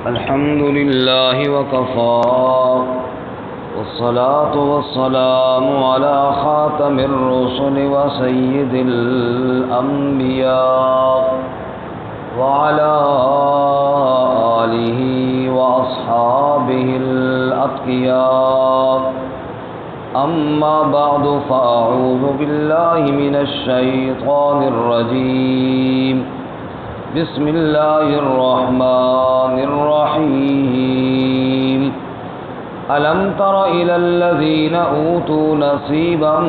الحمد لله وكفى والصلاة والسلام على خاتم الرسل وسيد الأنبياء وعلى آله وأصحابه الأتقياء أما بعد فأعوذ بالله من الشيطان الرجيم بسم الله الرحمن الرحيم ألم تر إلى الذين أوتوا نصيبا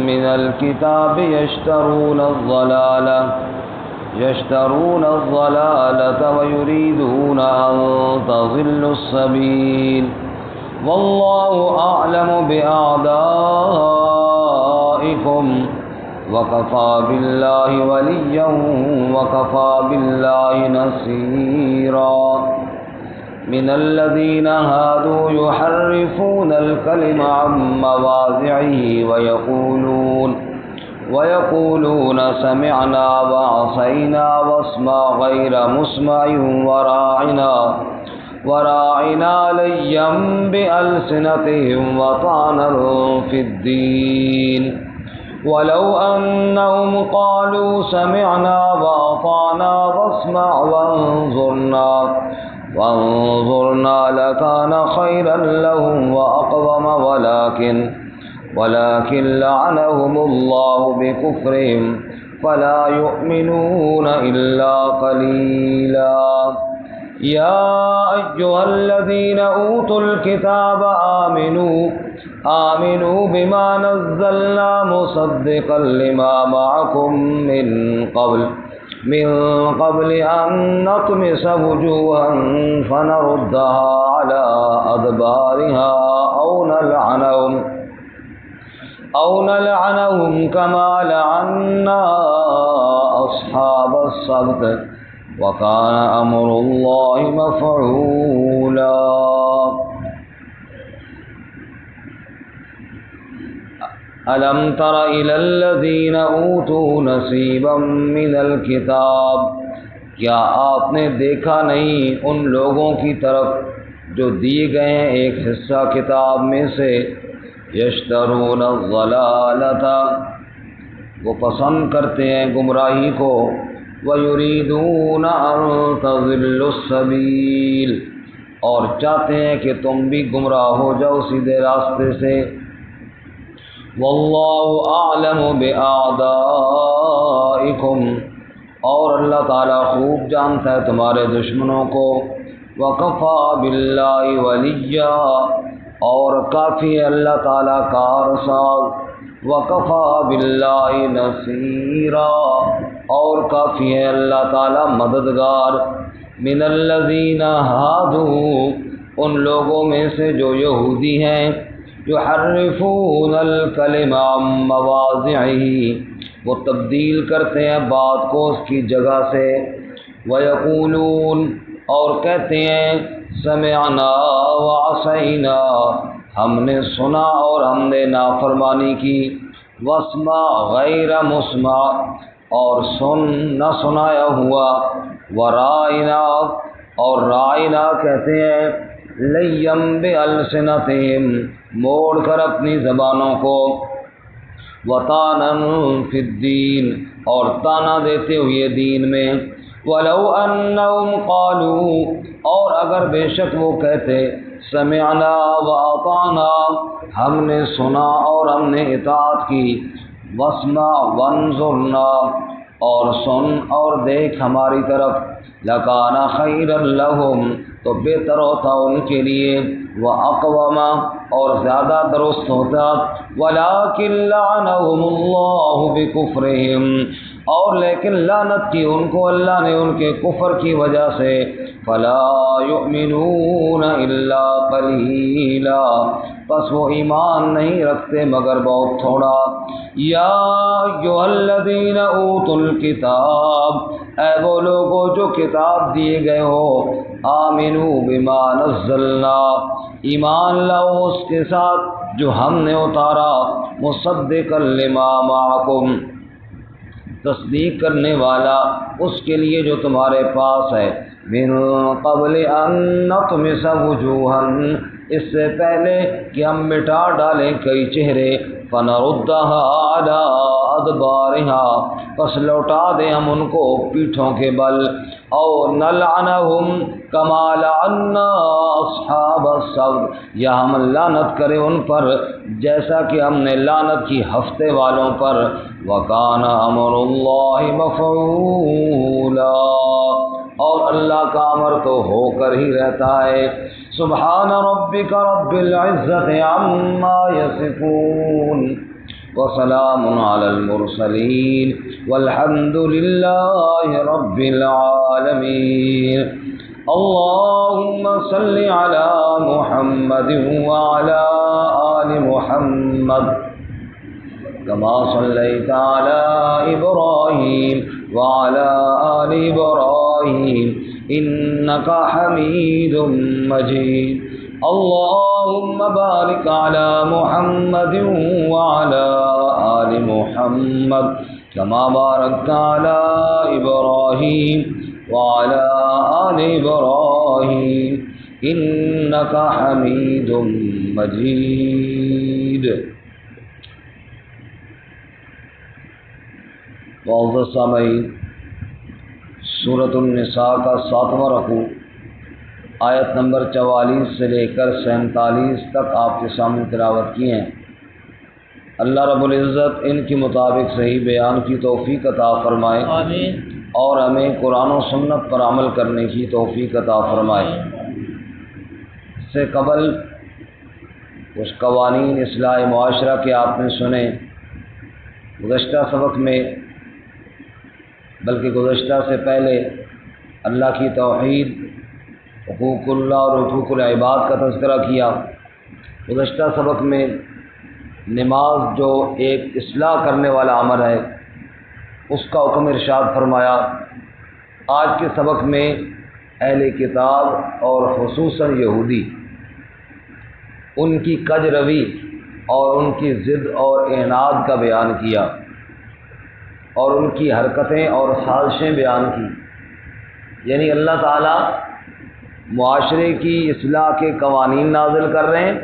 من الكتاب يشترون الضلالة ويريدون أن تضلوا السبيل والله أعلم بأعدائكم وكفى بالله وليا وكفى بالله نصيرا من الذين هادوا يحرفون الكلم عن مواضعه ويقولون سمعنا وعصينا واسمع غير مسمع وراعنا ليا بألسنتهم وطعنا في الدين ولو أنهم قالوا سمعنا وأطعنا واسمع وانظرنا لكان خيرا لهم وأقوم ولكن لعنهم الله بكفرهم فلا يؤمنون إلا قليلا يا أيها الذين أوتوا الكتاب آمنوا بما نزلنا مصدقا لما معكم من قبل أن نطمس وجوها فنردها على أدبارها أو نلعنهم كما لعنا أصحاب السبت وكان أمر الله مفعولا ألم تر إلى الذين أوتوا نصيبا من الكتاب کیا آپ نے دیکھا نہیں ان لوگوں کی طرف جو دیے گئے ہیں ایک حصہ کتاب میں سے یشترون الضلالۃ وہ پسند کرتے ہیں گمراہی کو وَيُرِيدُونَ أَن تَضِلُّوا السَّبِيلَ اور چاہتے ہیں کہ تم بھی گمراہ ہو جاؤ سیدھے راستے سے وَاللَّهُ أَعْلَمُ بِأَعْدَائِكُمْ اور اللہ تعالیٰ خوب جانتا ہے تمہارے دشمنوں کو وَكَفَى بِاللَّهِ وَلِيًّا اور کافی ہے اللہ تعالیٰ کارساز وَكَفَى بِاللَّهِ نَصِيرًا اور کافی ہے اللہ تعالیٰ مددگار من الذین ہادوا ان لوگوں میں سے جو یہودی ہیں یحرفون الکلم عن مواضعہ وہ تبدیل کرتے ہیں بات کو اس کی جگہ سے ویقولون اور کہتے ہیں سمعنا وعصینا ہم نے سنا اور ہم نے نافرمانی کی واسمع غیر مسمع اور سن نہ سنایا ہوا ورائنا اور رائنا کہتے ہیں لیم بألسنتہم موڑ کر اپنی زبانوں کو وطانا فی الدین اور تانا دیتے ہوئے دین میں ولو انہم قالوا اور اگر بے شک وہ کہتے سمعنا واطعنا ہم نے سنا اور ہم نے اطاعت کی واسمع وانظرنا اور سن اور دیکھ ہماری طرف لکان خیرا لہم تو بہتر ہوتا ان کے لیے واقوم اور زیادہ درست ہوتا ولکن لعنہم اللہ بکفرہم اور لیکن لعنت کی ان کو اللہ نے ان کے کفر کی وجہ سے فلا یؤمنون الا قلیلا بس وہ ایمان نہیں رکھتے مگر بہت تھوڑا یا ایھا الذین اوتوا الکتاب اے وہ لوگوں جو کتاب دیے گئے ہو آمنوا بما نزلنا ایمان لاؤ اس کے ساتھ جو ہم نے اتارا مصدقا لما معکم تصدیق کرنے والا اس کے لیے جو تمہارے پاس ہے، من قبل ان نطمس وجوہا، اس سے پہلے کہ ہم مٹا ڈالیں کئی چہرے، فنردها علی ادبارها، پس لوٹا دیں ہم ان کو پیٹھوں کے بل، او نلعنہم کما لعنا اصحاب السبت، یا ہم لعنت کریں ان پر جیسا کہ ہم نے لعنت کی ہفتے والوں پر، وکان امر اللہ مفعولا، اور اللہ کا امر تو ہو کر ہی رہتا ہے۔ سبحان ربک رب العزت عما یصفون وسلام علی المرسلین والحمد للہ رب العالمین۔ اللہم صل علی محمد وعلی آل محمد کما صلیت علی ابراہیم وعلی آل ابراہیم انک حمید مجید۔ اللہم بارک علی محمد وعلی آل محمد کما بارکت علی ابراہیم وعلی آل ابراہیم انک حمید مجید۔ معزز سامعین، سورۃ النساء کا 7واں رکوع آیت نمبر 44 سے لے کر 47 تک آپ کے سامنے تلاوت کی ہیں۔ اللہ رب العزت ان کے مطابق صحیح بیان کی توفیق عطا فرمائے، آمین، اور ہمیں قرآن و سنت پر عمل کرنے کی توفیق عطا فرمائے۔ اس سے قبل کچھ قوانین اصلاح معاشرہ کے آپ نے سنے۔ گزشتہ سبق میں، بلکہ گزشتہ سے پہلے، اللہ کی توحید، حقوق اللہ اور حقوق العباد کا تذکرہ کیا۔ گزشتہ سبق میں نماز جو ایک اصلاح کرنے والا عمل ہے اس کا حکم ارشاد فرمایا۔ آج کے سبق میں اہل کتاب اور خصوصاً یہودی، ان کی کج روی اور ان کی ضد اور عناد کا بیان کیا، اور ان کی حرکتیں اور سازشیں بیان کی۔ یعنی اللہ تعالیٰ معاشرے کی اصلاح کے قوانین نازل کر رہے ہیں،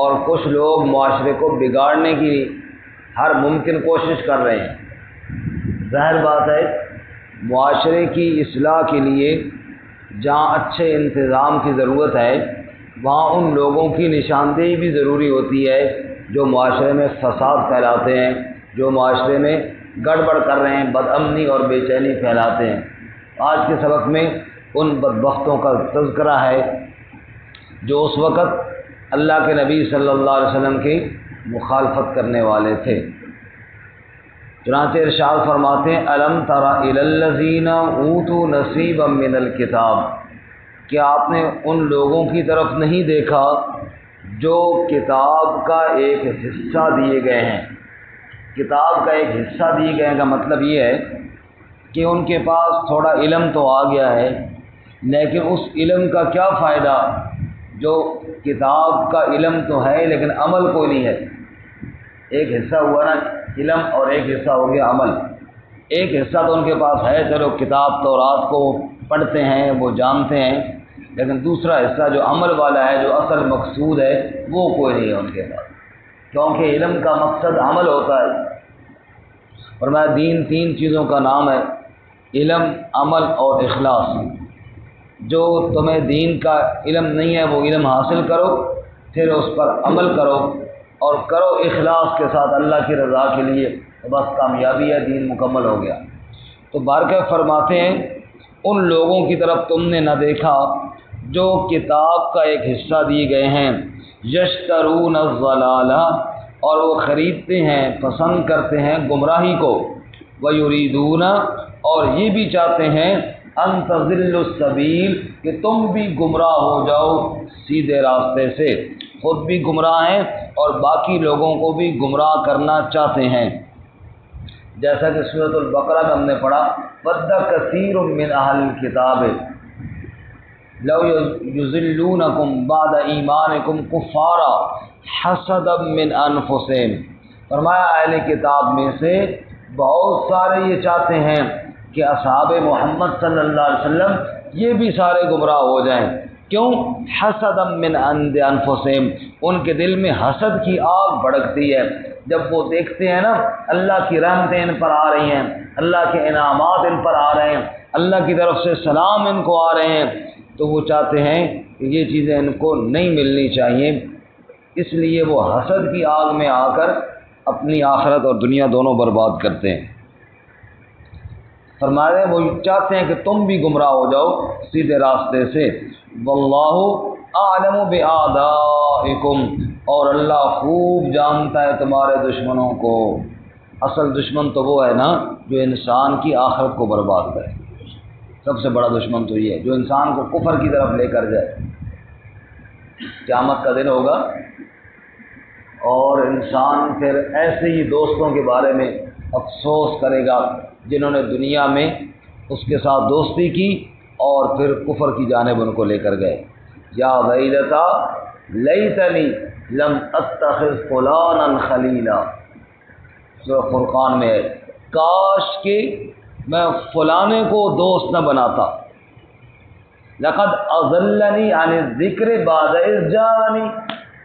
اور کچھ لوگ معاشرے کو بگاڑنے کی ہر ممکن کوشش کر رہے ہیں۔ ظاہر بات ہے، معاشرے کی اصلاح کے لیے جہاں اچھے انتظام کی ضرورت ہے، وہاں ان لوگوں کی نشاندہی بھی ضروری ہوتی ہے جو معاشرے میں فساد پھیلاتے ہیں، جو معاشرے میں گڑبڑ کر رہے ہیں، بد امنی اور بے چینی پھیلاتے ہیں۔ آج کے سبق میں ان بدبختوں کا تذکرہ ہے جو اس وقت اللہ کے نبی صلی اللہ علیہ وسلم کی مخالفت کرنے والے تھے۔ چنانچہ ارشاد فرماتے ہیں، الم تر الی الذین اوتوا نصیبا من الکتاب، کیا آپ نے ان لوگوں کی طرف نہیں دیکھا جو کتاب کا ایک حصہ دیے گئے ہیں۔ کتاب کا ایک حصہ دیے گئے کا مطلب یہ ہے کہ ان کے پاس تھوڑا علم تو آ گیا ہے، لیکن اس علم کا کیا فائدہ جو کتاب کا علم تو ہے لیکن عمل کوئی نہیں ہے۔ ایک حصہ ہوا نا علم، اور ایک حصہ ہو گیا عمل۔ ایک حصہ تو ان کے پاس ہے، چلو کتاب تورات کو پڑھتے ہیں، وہ جانتے ہیں، لیکن دوسرا حصہ جو عمل والا ہے، جو اصل مقصود ہے، وہ کوئی نہیں ہے ان کے پاس، کیونکہ علم کا مقصد عمل ہوتا ہے۔ فرمایا دین 3 چیزوں کا نام ہے، علم، عمل اور اخلاص۔ جو تمہیں دین کا علم نہیں ہے وہ علم حاصل کرو، پھر اس پر عمل کرو، اور کرو اخلاص کے ساتھ اللہ کی رضا کے لیے، تو بس کامیابی ہے، دین مکمل ہو گیا۔ تو بارکہ فرماتے ہیں ان لوگوں کی طرف تم نے نہ دیکھا جو کتاب کا ایک حصہ دیے گئے ہیں، یشترون الضلالہ، اور وہ خریدتے ہیں، پسند کرتے ہیں گمراہی کو، ویریدون، اور یہ بھی چاہتے ہیں، ان تضلوا السبیل، کہ تم بھی گمراہ ہو جاؤ سیدھے راستے سے، خود بھی گمراہ ہیں اور باقی لوگوں کو بھی گمراہ کرنا چاہتے ہیں۔ جیسا کہ سورۃ البقرہ میں ہم نے پڑھا، وَدَّ كَثِيرٌ مِّنْ أَهْلِ الْكِتَابِ لَوْ يُضِلُّونَكُمْ بَعْدَ إِيمَانِكُمْ كُفَّارًا حَسَدًا مِّنْ أَنفُسِهِمْ۔ فرمایا اہل کتاب میں سے بہت سارے یہ چاہتے ہیں کہ اصحاب محمد صلی اللہ علیہ وسلم یہ بھی سارے گمراہ ہو جائیں. کیوں؟ حسدا من عند انفسہم، ان کے دل میں حسد کی آگ بھڑکتی ہے. جب وہ دیکھتے ہیں نا اللہ کی رحمتیں ان پر آ رہی ہیں، اللہ کے انعامات ان پر آ رہے ہیں، اللہ کی طرف سے سلام ان کو آ رہے ہیں، تو وہ چاہتے ہیں کہ یہ چیزیں ان کو نہیں ملنی چاہیے. اس لیے وہ حسد کی آگ میں آ کر اپنی آخرت اور دنیا دونوں برباد کرتے ہیں. فرما رہے ہیں وہ چاہتے ہیں کہ تم بھی گمراہ ہو جاؤ سیدھے راستے سے. واللہ اعلم باعدائکم، اور اللہ خوب جانتا ہے تمہارے دشمنوں کو. اصل دشمن تو وہ ہے نا جو انسان کی آخرت کو برباد کرے. سب سے بڑا دشمن تو یہ ہے جو انسان کو کفر کی طرف لے کر جائے. قیامت کا دن ہوگا اور انسان پھر ایسے ہی دوستوں کے بارے میں افسوس کرے گا جنہوں نے دنیا میں اس کے ساتھ دوستی کی اور پھر کفر کی جانب ان کو لے کر گئے. یا ویلتا لیتنی لم اتخذ فلانا خلیلا، سورہ فرقان میں ہے، کاش کہ میں فلانے کو دوست نہ بناتا. لقد اضلنی عن الذکر بعد اذ جاءنی،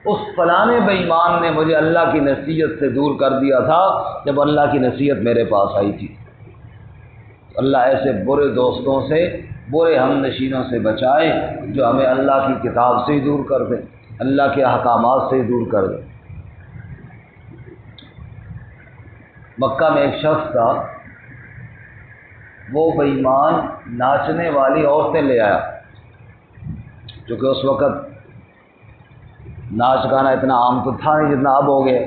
اس فلانے بے ایمان نے مجھے اللہ کی نصیحت سے دور کر دیا تھا جب اللہ کی نصیحت میرے پاس آئی تھی. اللہ ایسے برے دوستوں سے، برے ہم نشینوں سے بچائے جو ہمیں اللہ کی کتاب سے ہی دور کر دیں، اللہ کے احکامات سے ہی دور کر دیں. مکہ میں ایک شخص تھا، وہ بے ایمان ناچنے والی عورتیں لے آیا، چونکہ اس وقت ناچ گانا اتنا عام تو تھا نہیں جتنا اب ہو گیا.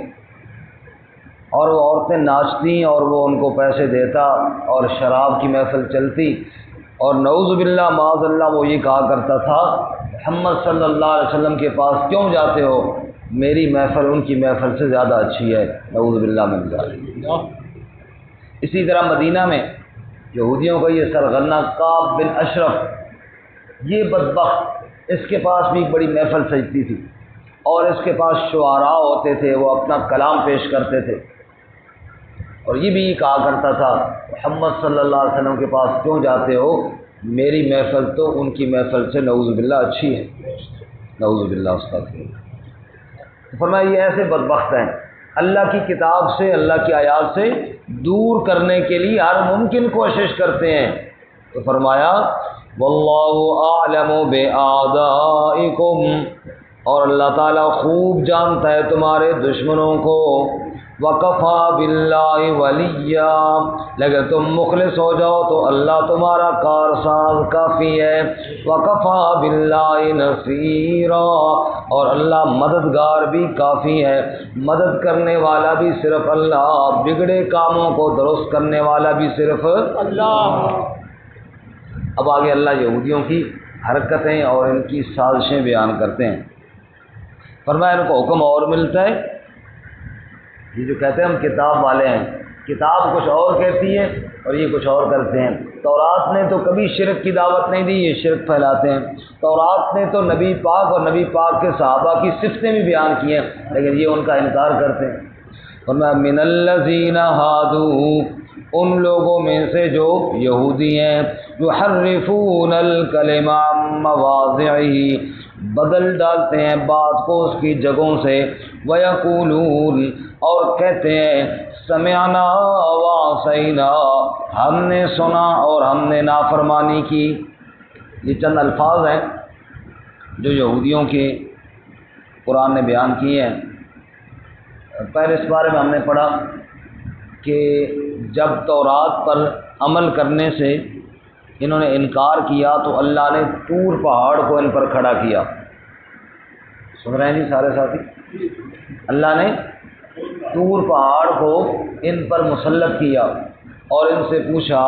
اور وہ عورتیں ناچتیں اور وہ ان کو پیسے دیتا اور شراب کی محفل چلتی، اور نعوذ باللہ معاذ اللہ وہ یہ کہا کرتا تھا محمد صلی اللہ علیہ وسلم کے پاس کیوں جاتے ہو، میری محفل ان کی محفل سے زیادہ اچھی ہے. نعوذ باللہ من ذالک. اسی طرح مدینہ میں یہودیوں کا یہ سرغنہ کعب بن اشرف، یہ بدبخت، اس کے پاس بھی ایک بڑی محفل سجتی تھی اور اس کے پاس شعراء ہوتے تھے، وہ اپنا کلام پیش کرتے تھے، اور یہ بھی کہا کرتا تھا محمد صلی اللہ علیہ وسلم کے پاس کیوں جاتے ہو، میری محفل تو ان کی محفل سے نعوذ باللہ اچھی ہے. نعوذ باللہ استغفر. فرمایا یہ ایسے بدبخت ہیں، اللہ کی کتاب سے، اللہ کی آیات سے دور کرنے کے لیے ہر ممکن کوشش کرتے ہیں. تو فرمایا واللہ اعلم باعدائکم، اور اللہ تعالیٰ خوب جانتا ہے تمہارے دشمنوں کو. وَكَفَى بِاللَّهِ وَلِيًّا، لیکن تم مخلص ہو جاؤ تو اللہ تمہارا کارساز کافی ہے. وَكَفَى بِاللَّهِ نَصِيرًا، اور اللہ مددگار بھی کافی ہے، مدد کرنے والا بھی صرف اللہ، بگڑے کاموں کو درست کرنے والا بھی صرف اللہ. اب آگے اللہ یہودیوں کی حرکتیں اور ان کی سازشیں بیان کرتے ہیں. فرمایا ان کو حکم اور ملتا ہے، یہ جو کہتے ہیں ہم کتاب والے ہیں، کتاب کچھ اور کہتی ہے اور یہ کچھ اور کرتے ہیں. تورات نے تو کبھی شرک کی دعوت نہیں دی، یہ شرک پھیلاتے ہیں. تورات نے تو نبی پاک اور نبی پاک کے صحابہ کی صفتیں بھی بیان کی ہیں، لیکن یہ ان کا انکار کرتے ہیں. فرمایا من الذین ہادوا، ان لوگوں میں سے جو یہودی ہیں، یحرفون الکلم عن مواضعہ، بدل ڈالتے ہیں بات کو اس کی جگہوں سے. وَيَقُولُونَ، اور کہتے ہیں سمعنا وعصینا، ہم نے سنا اور ہم نے نافرمانی کی. یہ چند الفاظ ہیں جو یہودیوں کے قرآن نے بیان کیے ہیں. پہلے اس بارے میں ہم نے پڑھا کہ جب تورات پر عمل کرنے سے انہوں نے انکار کیا تو اللہ نے طور پہاڑ کو ان پر کھڑا کیا. سن رہے ہیں جی سارے ساتھی؟ اللہ نے طور پہاڑ کو ان پر مسلط کیا اور ان سے پوچھا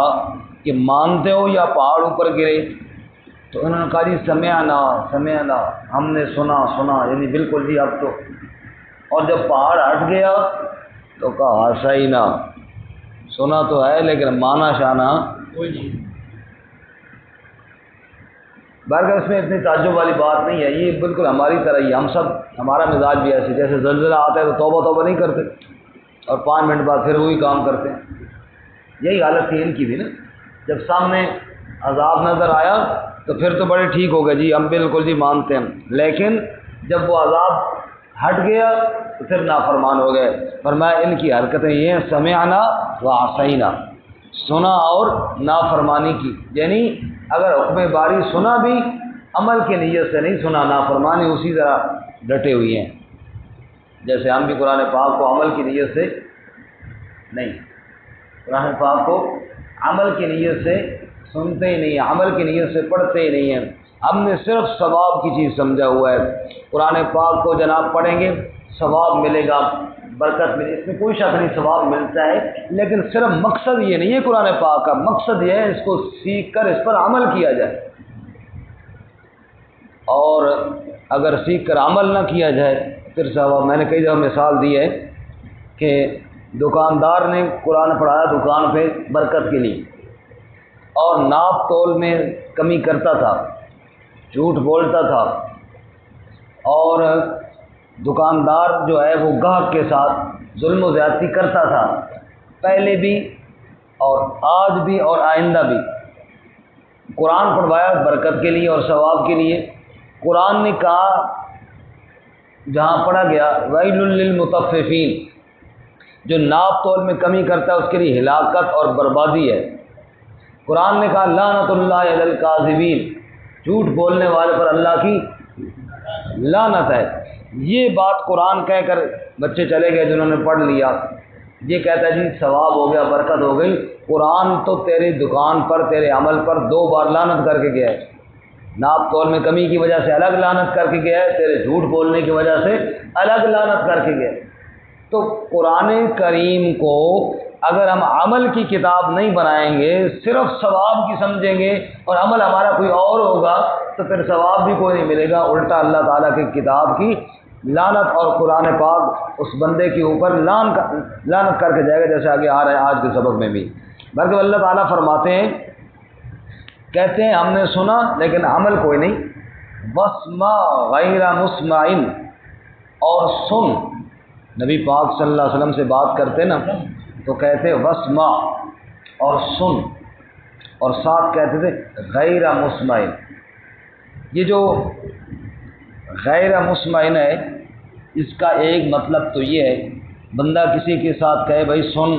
کہ مانتے ہو یا پہاڑ اوپر گرے؟ تو انہوں نے کہا جی سمعنا سمعنا، ہم نے سنا سنا، یعنی بالکل جی اب تو. اور جب پہاڑ ہٹ گیا تو کہا حسینا، سنا تو ہے لیکن مانا شانا. بہرکہ اس میں اتنی تعجب والی بات نہیں ہے، یہ بالکل ہماری طرح ہی، ہم سب، ہمارا مزاج بھی ایسے، جیسے زلزلہ آتا ہے تو توبہ توبہ نہیں کرتے اور 5 منٹ بعد پھر وہی کام کرتے ہیں. یہی حالت تھی ان کی بھی نا، جب سامنے عذاب نظر آیا تو پھر تو بڑے ٹھیک ہو گئے جی ہم بالکل جی مانتے ہیں، لیکن جب وہ عذاب ہٹ گیا تو پھر نافرمان ہو گئے۔ فرمایا ان کی حرکتیں یہ ہیں سمعنا وعصینا، سنا اور نافرمانی کی، یعنی اگر حکم باری سنا بھی عمل کی نیت سے نہیں سنا، نافرمانی اسی طرح ڈٹے ہوئی ہیں۔ جیسے ہم بھی قرآن پاک کو عمل کی نیت سے نہیں، قرآن پاک کو عمل کی نیت سے سنتے ہی نہیں ہیں، عمل کی نیت سے پڑھتے ہی نہیں ہیں، ہم نے صرف ثواب کی چیز سمجھا ہوا ہے۔ قرآن پاک کو جناب پڑھیں گے ثواب ملے گا، برکت ملے، اس میں کوئی شک نہیں، ثواب ملتا ہے، لیکن صرف مقصد یہ نہیں ہے قرآن پاک کا، مقصد یہ ہے اس کو سیکھ کر اس پر عمل کیا جائے، اور اگر سیکھ کر عمل نہ کیا جائے پھر ثواب۔ میں نے کئی دفعہ مثال دی ہے کہ دکاندار نے قرآن پڑھایا دکان پہ برکت کے لیے، اور ناپ تول میں کمی کرتا تھا، جھوٹ بولتا تھا، اور دکاندار جو ہے وہ گاہک کے ساتھ ظلم و زیادتی کرتا تھا، پہلے بھی اور آج بھی اور آئندہ بھی۔ قرآن پڑھوایا برکت کے لیے اور ثواب کے لیے۔ قرآن نے کہا جہاں پڑھا گیا ویل للمطففین، جو ناپ تول میں کمی کرتا ہے اس کے لیے ہلاکت اور بربادی ہے۔ قرآن نے کہا لعنت اللہ علی الکاذبین، جھوٹ بولنے والے پر اللہ کی لعنت ہے۔ یہ بات قرآن کہہ کر بچے چلے گئے جنہوں نے پڑھ لیا، یہ کہتا ہے جی ثواب ہو گیا، برکت ہو گئی۔ قرآن تو تیری دکان پر تیرے عمل پر 2 بار لعنت کر کے گیا ہے، ناپ تول میں کمی کی وجہ سے الگ لعنت کر کے گیا ہے، تیرے جھوٹ بولنے کی وجہ سے الگ لعنت کر کے گیا ہے۔ تو قرآن کریم کو اگر ہم عمل کی کتاب نہیں بنائیں گے، صرف ثواب کی سمجھیں گے اور عمل ہمارا کوئی اور ہوگا تو پھر ثواب بھی کوئی نہیں ملے گا، الٹا اللہ تعالیٰ کی کتاب کی لعنت اور قرآن پاک اس بندے کے اوپر لعنت کر کے جائے گا، جیسے آگے آ رہا ہے آج کے سبق میں بھی۔ بلکہ اللہ تعالیٰ فرماتے ہیں، کہتے ہیں ہم نے سنا لیکن عمل کوئی نہیں، وَاسْمَعْ غَيْرَ مُسْمَعٍ، اور سن، نبی پاک صلی اللہ علیہ وسلم سے بات کرتے نا تو کہتے وَاسْمَعْ اور سن، اور ساتھ کہتے تھے غیر مسمعٍ۔ یہ جو غیر مسمعٍ ہے اس کا ایک مطلب تو یہ ہے، بندہ کسی کے ساتھ کہے بھائی سن،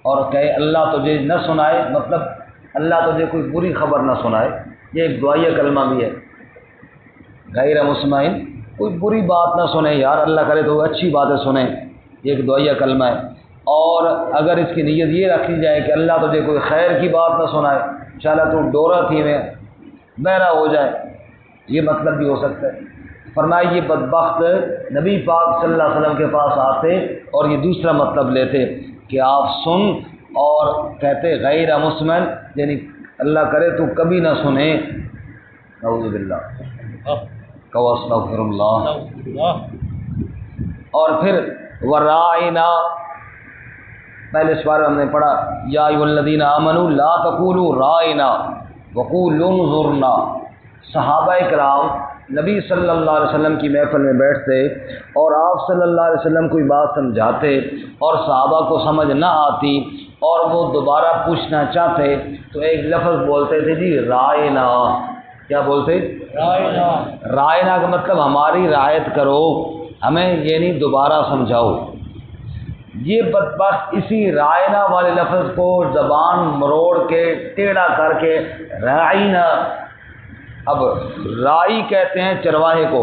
اور کہے اللہ تجھے نہ سنائے، مطلب اللہ تجھے کوئی بری خبر نہ سنائے، یہ ایک دعائیہ کلمہ بھی ہے۔ غیر مسمعٍ، کوئی بری بات نہ سنے، یار اللہ کرے تو اچھی باتیں سنیں، یہ ایک دعائیہ کلمہ ہے۔ اور اگر اس کی نیت یہ رکھی جائے کہ اللہ تجھے کوئی خیر کی بات نہ سنائے، انشاءاللہ تو ڈورا تھی میں بہرا ہو جائے، یہ مطلب بھی ہو سکتا ہے۔ فرمایا یہ بدبخت نبی پاک صلی اللہ علیہ وسلم کے پاس آتے اور یہ دوسرا مطلب لیتے کہ آپ سن، اور کہتے غیر مسمع، یعنی اللہ کرے تو کبھی نہ سنے، نعوذ باللہ، کہ استغفر اللہ۔ اور پھر وراعنا، پہلے اس بار ہم نے پڑھا یا ایھا الذین آمنوا لا تقولوا رائنا وقولوا انظرنا۔ صحابہ کرام نبی صلی اللہ علیہ وسلم کی محفل میں بیٹھتے اور آپ صلی اللہ علیہ وسلم کوئی بات سمجھاتے اور صحابہ کو سمجھ نہ آتی اور وہ دوبارہ پوچھنا چاہتے تو ایک لفظ بولتے تھے جی رائنا۔ کیا بولتے؟ رائنا۔ رائنا کا مطلب ہماری رعایت کرو، ہمیں یہ نہیں دوبارہ سمجھاؤ۔ یہ بدبخت اسی رائنا والے لفظ کو زبان مروڑ کے ٹیڑھا کر کے رائنا، اب رائی کہتے ہیں چرواہے کو،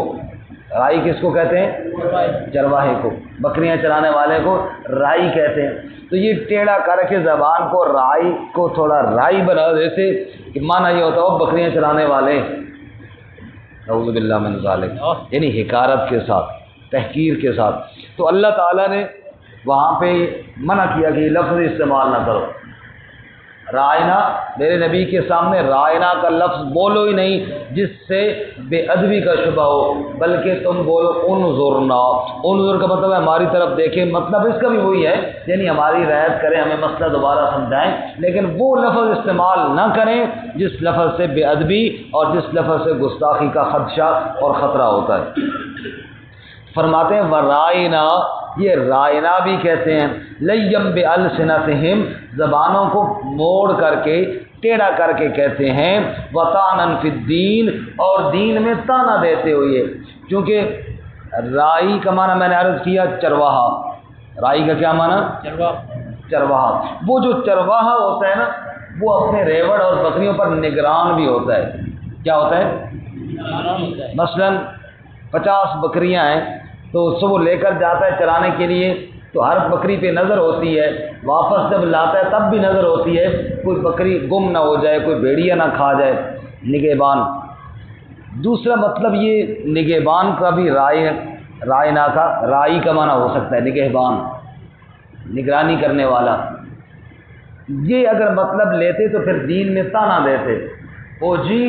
رائی کس کو کہتے ہیں؟ چرواہے کو، بکریاں چرانے والے کو رائی کہتے ہیں۔ تو یہ ٹیڑھا کر کے زبان کو رائی کو تھوڑا رائی بنا دیتے کہ معنی یہ ہوتا ہے وہ بکریاں چرانے والے، نعوذ باللہ من ذالک، یعنی حقارت کے ساتھ، تحقیر کے ساتھ۔ تو اللہ تعالیٰ نے وہاں پہ منع کیا کہ یہ لفظ استعمال نہ کرو، رائنا، میرے نبی کے سامنے رائنا کا لفظ بولو ہی نہیں جس سے بے ادبی کا شبہ ہو، بلکہ تم بولو انظرنا۔ انظر کا مطلب ہے ہماری طرف دیکھیں، مطلب اس کا بھی وہی ہے، یعنی ہماری رعایت کریں، ہمیں مسئلہ دوبارہ سمجھائیں، لیکن وہ لفظ استعمال نہ کریں جس لفظ سے بے ادبی اور جس لفظ سے گستاخی کا خدشہ اور خطرہ ہوتا ہے۔ فرماتے ہیں ورائنا، یہ رائنا بھی کہتے ہیں، لیم بألسنتہم زبانوں کو موڑ کر کے ٹیڑھا کر کے کہتے ہیں، وطعناً فی الدین اور دین میں تانا دیتے ہوئے، کیونکہ رائی کا معنی میں نے عرض کیا چرواہا، رائی کا کیا معنی؟ چرواہا۔ وہ جو چرواہا ہوتا ہے نا وہ اپنے ریوڑ اور بکریوں پر نگران بھی ہوتا ہے۔ کیا ہوتا ہے؟ مثلا 50 بکریاں ہیں تو اس کو لے کر جاتا ہے چرانے کے لیے، تو ہر بکری پہ نظر ہوتی ہے، واپس جب لاتا ہے تب بھی نظر ہوتی ہے، کوئی بکری گم نہ ہو جائے، کوئی بھیڑیا نہ کھا جائے، نگہبان۔ دوسرا مطلب یہ نگہبان کا بھی رائنا کا رائی کا معنی ہو سکتا ہے، نگہبان، نگرانی کرنے والا۔ یہ اگر مطلب لیتے تو پھر دین میں تانا دیتے، او جی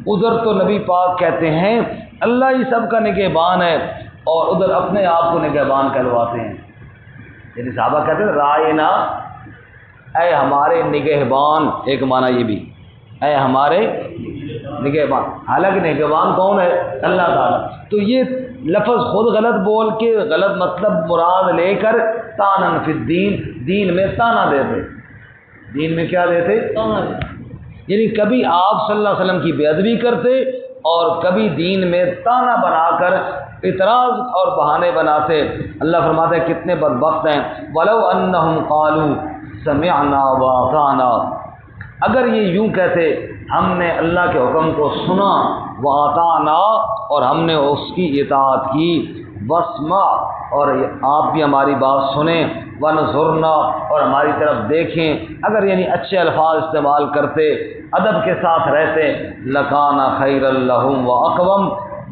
ادھر تو نبی پاک کہتے ہیں اللہ ہی سب کا نگہبان ہے، اور ادھر اپنے آپ کو نگہبان کہلواتے ہیں۔ یعنی صحابہ کہتے ہیں رائنا، اے ہمارے نگہبان، ایک معنی یہ بھی اے ہمارے نگہبان، حالانکہ نگہبان کون ہے؟ اللہ تعالیٰ۔ تو یہ لفظ خود غلط بول کے غلط مطلب مراد لے کر تانن فی الدین، دین میں تانا دیتے، دین میں کیا دیتے؟ یعنی کبھی آپ صلی اللہ علیہ وسلم کی بے ادبی کرتے اور کبھی دین میں تانا بنا کر اعتراض اور بہانے بناتے۔ اللہ فرماتے ہیں کتنے بدبخت ہیں، وَلَوْ أَنَّهُمْ قَالُوا سَمِعْنَا وَأَطَعْنَا، اگر یہ یوں کہتے ہم نے اللہ کے حکم کو سنا، وَأَطَعْنَا اور ہم نے اس کی اطاعت کی، وَاسْمَعْ اور آپ بھی ہماری بات سنیں، وَانظُرْنَا اور ہماری طرف دیکھیں، اگر یعنی اچھے الفاظ استعمال کرتے، ادب کے ساتھ رہتے، لَكَانَ خَيْرًا لَهُمْ وَأَقْوَمْ،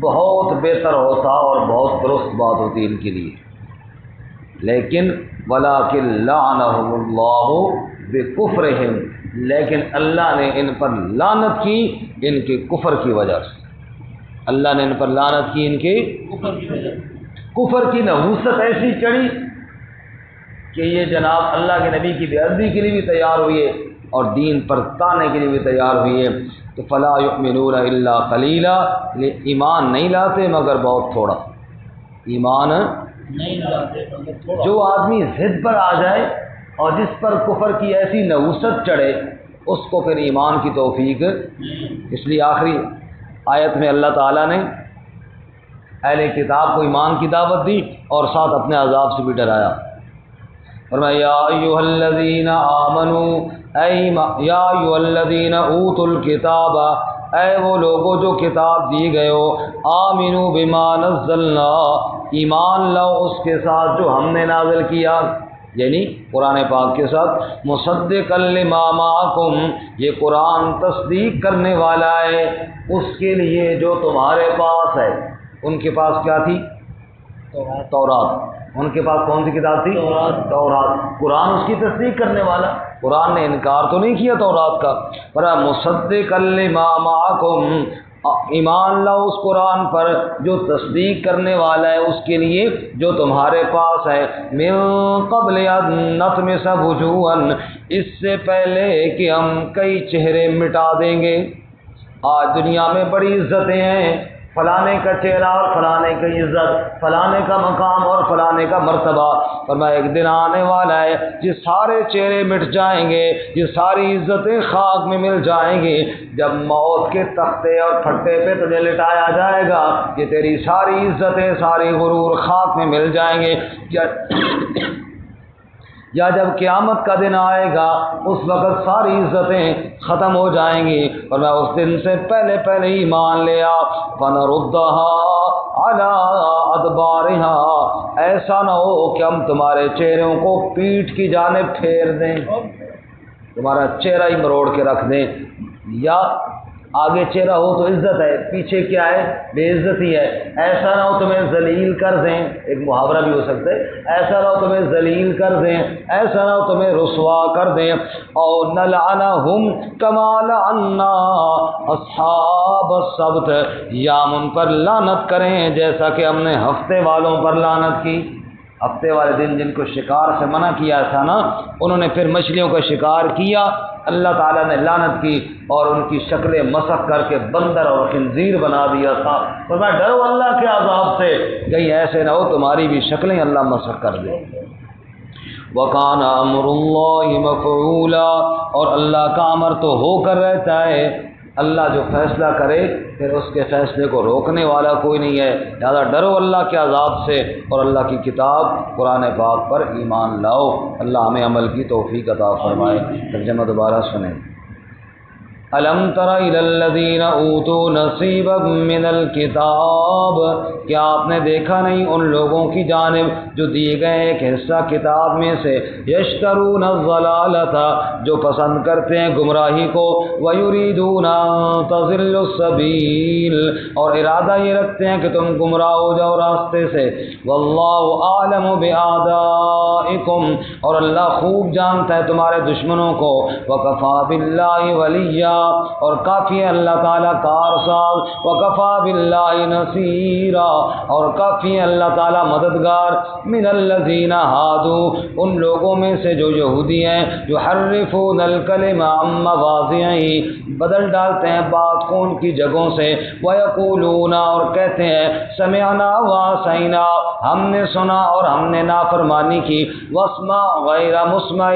بہت بہتر ہوتا اور بہت درست بات ہوتی ان کے لیے۔ لیکن وَلَٰكِن لَعَنَهُمُ اللَّهُ بِكُفْرِهِمْ، لیکن اللہ نے ان پر لعنت کی ان کے کفر کی وجہ سے، اللہ نے ان پر لعنت کی ان کے کفر کی نحوست ایسی چڑھی کہ یہ جناب اللہ کے نبی کی بے ادبی کے لیے بھی تیار ہوئے اور دین پر تانے کے لیے بھی تیار ہوئے۔ تو فلا یؤمنون الا قلیلا، ایمان نہیں لاتے مگر بہت تھوڑا، ایمان نہیں لاتے مگر تھوڑا۔ جو آدمی ضد پر آ جائے اور جس پر کفر کی ایسی نحوست چڑھے اس کو پھر ایمان کی توفیق، اس لیے آخری آیت میں اللہ تعالیٰ نے اہل کتاب کو ایمان کی دعوت دی اور ساتھ اپنے عذاب سے بھی ڈرایا۔ فرمایا یا ایھا الذین آمنوا، یا ایھا الذین اوتوا الکتاب، اے وہ لوگوں جو کتاب دی گئے ہو، آمنوا بما نزلنا، ایمان لاؤ اس کے ساتھ جو ہم نے نازل کیا، یعنی قرآن پاک کے ساتھ، مصدقا لما معکم، یہ قرآن تصدیق کرنے والا ہے اس کے لیے جو تمہارے پاس ہے۔ ان کے پاس کیا تھی؟ تورات۔ ان کے پاس کون سی کتاب تھی؟ تورات۔ قرآن اس کی تصدیق کرنے والا، قرآن نے انکار تو نہیں کیا تورات کا، پر مصدقا لما معکم، ایمان لاؤ اس قرآن پر جو تصدیق کرنے والا ہے اس کے لیے جو تمہارے پاس ہے، من قبل ان نطمس وجوہا، اس سے پہلے کہ ہم کئی چہرے مٹا دیں گے۔ آج دنیا میں بڑی عزتیں ہیں، فلانے کا چہرہ اور فلانے کی عزت، فلانے کا مقام اور فلانے کا مرتبہ، فرمایا ایک دن آنے والا ہے یہ سارے چہرے مٹ جائیں گے، یہ ساری عزتیں خاک میں مل جائیں گی، جب موت کے تختے اور پھٹے پہ تجھے لٹایا جائے گا یہ تیری ساری عزتیں، ساری غرور خاک میں مل جائیں گے۔ یا جب قیامت کا دن آئے گا اس وقت ساری عزتیں ختم ہو جائیں گی، اور میں اس دن سے پہلے پہلے ایمان لے آ، فَنَرُدَّهَا عَلَىٰ أَدْبَارِهَا، ایسا نہ ہو کہ ہم تمہارے چہروں کو پیٹھ کی جانب پھیر دیں، تمہارا چہرہ ہی مروڑ کے رکھ دیں، یا آگے چہرہ ہو تو عزت ہے، پیچھے کیا ہے؟ بے عزتی ہے۔ ایسا نہ ہو تمہیں ذلیل کر دیں، ایک محاورہ بھی ہو سکتا ہے، ایسا نہ ہو تمہیں ذلیل کر دیں، ایسا نہ ہو تمہیں رسوا کر دیں، اور نلعنہم کما لعنا اصحاب السبت، یا ہم ان پر لعنت کریں جیسا کہ ہم نے ہفتے والوں پر لعنت کی۔ ہفتے والے دن جن کو شکار سے منع کیا تھا نا، انہوں نے پھر مچھلیوں کا شکار کیا، اللہ تعالیٰ نے لعنت کی اور ان کی شکلیں مسخ کر کے بندر اور خنزیر بنا دیا تھا۔ فرمایا ڈرو اللہ کے عذاب سے، کہیں ایسے نہ ہو تمہاری بھی شکلیں اللہ مسخ کر دے۔ وَكَانَ أَمْرُ اللَّهِ مَفْعُولًا، اور اللہ کا امر تو ہو کر رہتا ہے، اللہ جو فیصلہ کرے پھر اس کے فیصلے کو روکنے والا کوئی نہیں ہے، لہذا ڈرو اللہ کے عذاب سے اور اللہ کی کتاب قرآن پاک پر ایمان لاؤ۔ اللہ ہمیں عمل کی توفیق عطا فرمائے۔ ترجمہ دوبارہ سنیں۔ الم تر الی الذین اوتوا نصیبا من الکتاب، کیا آپ نے دیکھا نہیں ان لوگوں کی جانب جو دیے گئے ایک حصہ کتاب میں سے، یشترون الضلالۃ، جو پسند کرتے ہیں گمراہی کو، ویریدون ان تضلوا السبیل، اور ارادہ یہ رکھتے ہیں کہ تم گمراہ ہو جاؤ راستے سے، واللہ اعلم باعدائکم، اور اللہ خوب جانتا ہے تمہارے دشمنوں کو، وکفی باللہ ولیا، اور کافی ہے اللہ تعالیٰ کارساز، وکفی باللہ نصیرا، اور کافی ہے اللہ تعالیٰ مددگار، من الذین ہادوا، ان لوگوں میں سے جو یہودی ہیں، یحرفون الکلم عن مواضعہ، بدل ڈالتے ہیں بات کو ان کی جگہوں سے، ویقولون، اور کہتے ہیں، سمعنا وعصینا، ہم نے سنا اور ہم نے نافرمانی کی، واسمع غیر مسمع،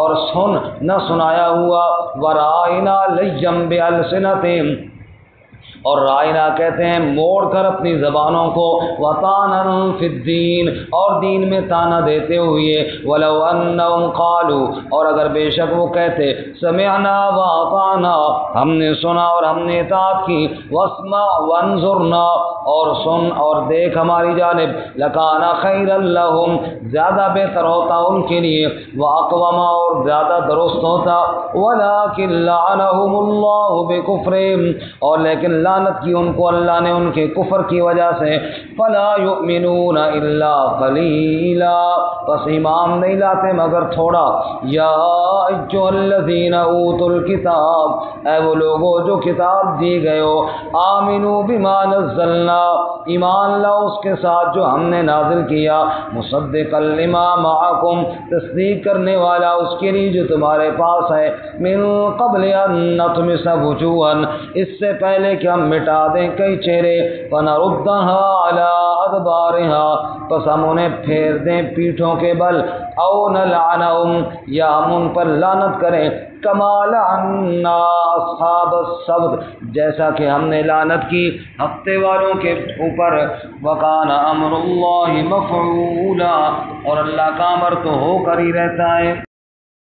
اور سن نہ سنایا ہوا، ورائنا لیم بالسنتہم، اور رائنا کہتے ہیں موڑ کر اپنی زبانوں کو، وطانا فی الدین، اور دین میں تانا دیتے ہوئے، ولو انہم قالوا، اور اگر بے شک وہ کہتے، سمعنا واطعنا، ہم نے سنا اور ہم نے اطاعت کی، واسمع وانظرنا، اور سن اور دیکھ ہماری جانب، لکان خیرا لہم، زیادہ بہتر ہوتا ان کے لیے، واقوم، اور زیادہ درست ہوتا، ولکن لعنہم اللہ بکفرہم، اور لیکن لعنت کی ان کو اللہ نے ان کے کفر کی وجہ سے، فلا یؤمنون الا قلیلا، پس ایمان نہیں لاتے مگر تھوڑا، یا ایھا الذین اوتوا الکتاب، اے وہ لوگوں جو کتاب دی گئے ہو، آمنوا بما نزلنا، ایمان لاؤ اس کے ساتھ جو ہم نے نازل کیا، مصدقا لما معکم، تصدیق کرنے والا اس کے لیے جو تمہارے پاس ہے، من قبل ان نطمس وجوہا، اس سے پہلے کہ ہم مٹا دیں کئی چہرے، فنردها علی ادبارها، پس ہم انہیں پھیر دیں پیٹھوں کے بل، او نلعنہم، یا ہم ان پر لعنت کریں، کما لعنا اصحاب السبت، جیسا کہ ہم نے لعنت کی ہفتے والوں کے اوپر، وکان امر اللہ مفعولا، اور اللہ کا امر تو ہو کر ہی رہتا ہے۔